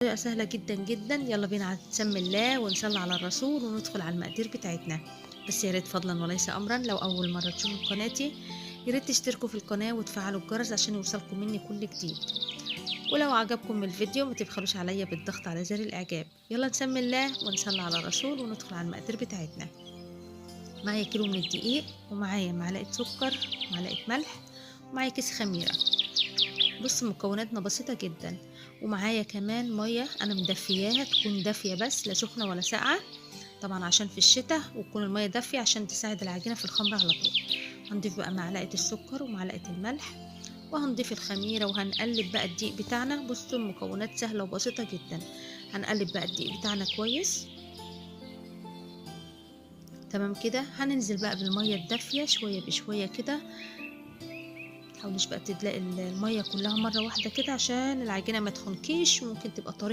طريقة سهلة جدا جدا. يلا بينا نسمي الله ونصلي على الرسول وندخل على المقادير بتاعتنا. بس يا ريت فضلا وليس امرا، لو اول مرة تشوفوا قناتي يا ريت تشتركوا في القناة وتفعلوا الجرس عشان يوصلكم مني كل جديد. ولو عجبكم الفيديو ما تبخلوش عليا بالضغط على زر الاعجاب. يلا نسمي الله ونصلي على الرسول وندخل على المقادير بتاعتنا. معايا كيلو من الدقيق، ومعايا معلقة سكر، معلقة ملح، ومعايا كيس خميرة. بص مكوناتنا بسيطة جدا. ومعايا كمان مية انا مدفياها، تكون دافية بس لا سخنة ولا ساقعة، طبعا عشان في الشتاء وتكون المية دافية عشان تساعد العجينة في الخمر على طول. هنضيف بقى معلقة السكر ومعلقة الملح، وهنضيف الخميرة، وهنقلب بقى الدقيق بتاعنا. بصوا المكونات سهلة وبسيطة جدا. هنقلب بقى الدقيق بتاعنا كويس. تمام كده. هننزل بقى بالمية الدافية شوية بشوية كده. متحاوليش بقى تدلقي المية كلها مرة واحدة كده عشان العجينة ما تخنكيش وممكن تبقى طرية